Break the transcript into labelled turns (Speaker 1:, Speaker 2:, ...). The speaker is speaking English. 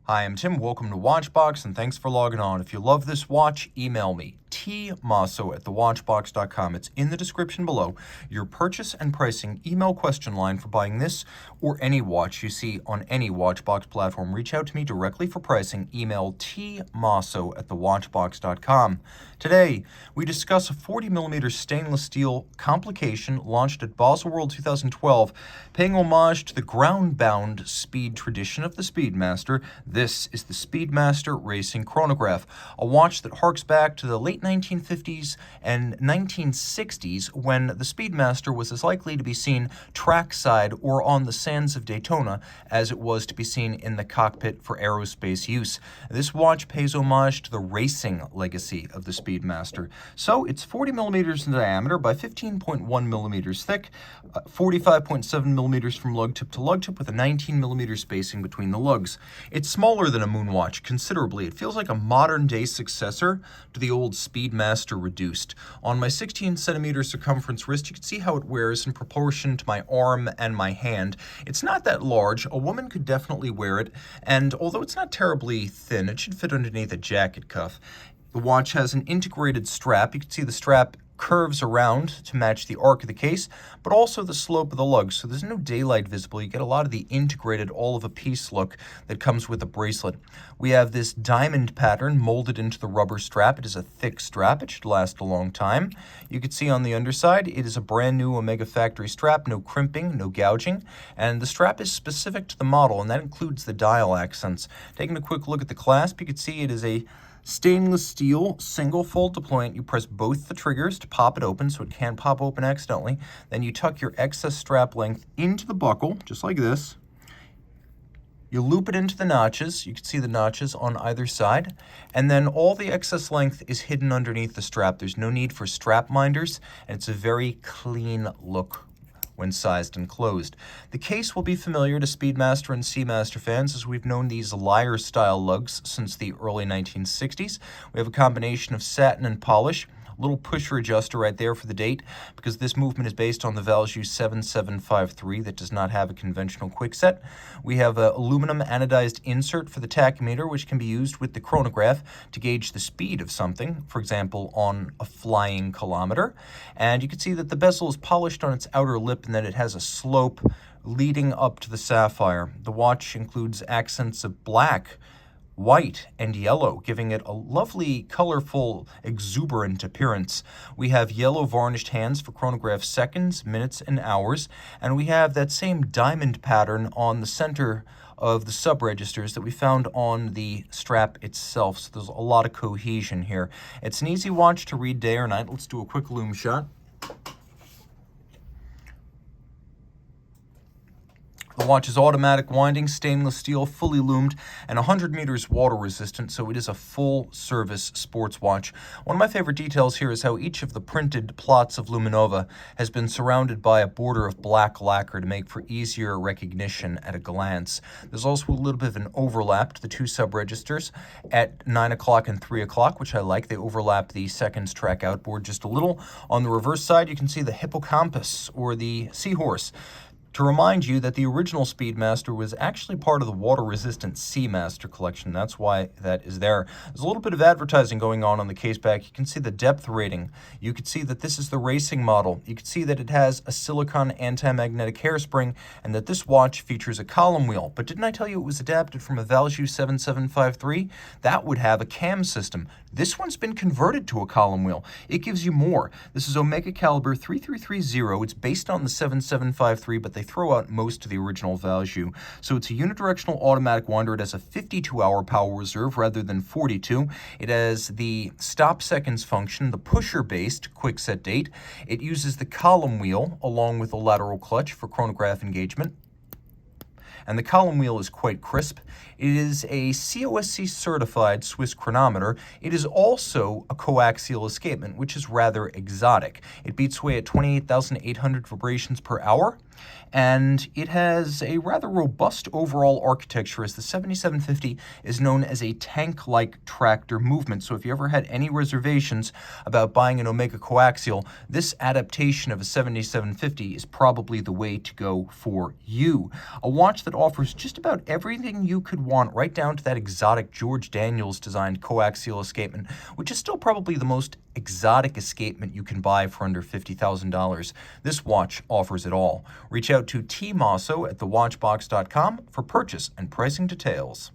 Speaker 1: Hi, I'm Tim. Welcome to Watchbox, and thanks for logging on. If you love this watch, email me, tmosso@thewatchbox.com. It's in the description below. Your purchase and pricing email question line for buying this or any watch you see on any Watchbox platform. Reach out to me directly for pricing. Email tmosso@thewatchbox.com. Today, we discuss a 40mm stainless steel complication launched at Baselworld 2012, paying homage to the ground-bound speed tradition of the Speedmaster. This is the Speedmaster Racing Chronograph, a watch that harks back to the late 1950s and 1960s when the Speedmaster was as likely to be seen trackside or on the sands of Daytona as it was to be seen in the cockpit for aerospace use. This watch pays homage to the racing legacy of the Speedmaster. So it's 40mm in diameter by 15.1mm thick, 45.7mm from lug tip to lug tip with a 19mm spacing between the lugs. It's smaller than a moonwatch considerably. It feels like a modern-day successor to the old Speedmaster Reduced. On my 16cm circumference wrist, you can see how it wears in proportion to my arm and my hand. It's not that large. A woman could definitely wear it, and although it's not terribly thin, it should fit underneath a jacket cuff. The watch has an integrated strap. You can see the strap curves around to match the arc of the case, but also the slope of the lugs, so there's no daylight visible. You get a lot of the integrated all-of-a-piece look that comes with the bracelet. We have this diamond pattern molded into the rubber strap. It is a thick strap. It should last a long time. You can see on the underside, it is a brand new Omega factory strap, no crimping, no gouging, and the strap is specific to the model, and that includes the dial accents. Taking a quick look at the clasp, you can see it is a stainless steel single fold deployment. You press both the triggers to pop it open so it can't pop open accidentally. Then you tuck your excess strap length into the buckle, just like this. You loop it into the notches. You can see the notches on either side. And then all the excess length is hidden underneath the strap. There's no need for strap minders, and it's a very clean look when sized and closed. The case will be familiar to Speedmaster and Seamaster fans, as we've known these lyre-style lugs since the early 1960s. We have a combination of satin and polish. Little pusher adjuster right there for the date, because this movement is based on the Valjoux 7753 that does not have a conventional quickset. We have an aluminum anodized insert for the tachymeter, which can be used with the chronograph to gauge the speed of something, for example, on a flying kilometer. And you can see that the bezel is polished on its outer lip and that it has a slope leading up to the sapphire. The watch includes accents of black, white, and yellow, giving it a lovely, colorful, exuberant appearance. We have yellow varnished hands for chronograph seconds, minutes, and hours, and we have that same diamond pattern on the center of the sub-registers that we found on the strap itself, so there's a lot of cohesion here. It's an easy watch to read day or night. Let's do a quick loom shot. The watch is automatic winding, stainless steel, fully loomed, and 100 meters water resistant, so it is a full-service sports watch. One of my favorite details here is how each of the printed plots of Luminova has been surrounded by a border of black lacquer to make for easier recognition at a glance. There's also a little bit of an overlap to the two sub-registers at 9 o'clock and 3 o'clock, which I like. They overlap the seconds track outboard just a little. On the reverse side, you can see the hippocampus, or the seahorse, to remind you that the original Speedmaster was actually part of the water-resistant Seamaster collection. That's why that is there. There's a little bit of advertising going on the case back. You can see the depth rating. You can see that this is the racing model. You can see that it has a silicone anti-magnetic hairspring and that this watch features a column wheel. But didn't I tell you it was adapted from a Valjoux 7753? That would have a cam system. This one's been converted to a column wheel. It gives you more. This is Omega caliber 3330. It's based on the 7753, but they throw out most of the original Valjoux. So it's a unidirectional automatic winder. It has a 52-hour power reserve rather than 42. It has the stop seconds function, the pusher-based quickset date. It uses the column wheel along with a lateral clutch for chronograph engagement. And the column wheel is quite crisp. It is a COSC certified Swiss chronometer. It is also a coaxial escapement, which is rather exotic. It beats away at 28,800 vibrations per hour. and it has a rather robust overall architecture, as the 7750 is known as a tank-like tractor movement. So if you ever had any reservations about buying an Omega coaxial, this adaptation of a 7750 is probably the way to go for you. A watch that that offers just about everything you could want, right down to that exotic George Daniels designed coaxial escapement, which is still probably the most exotic escapement you can buy for under $50,000. This watch offers it all. Reach out to Team Mosso at thewatchbox.com for purchase and pricing details.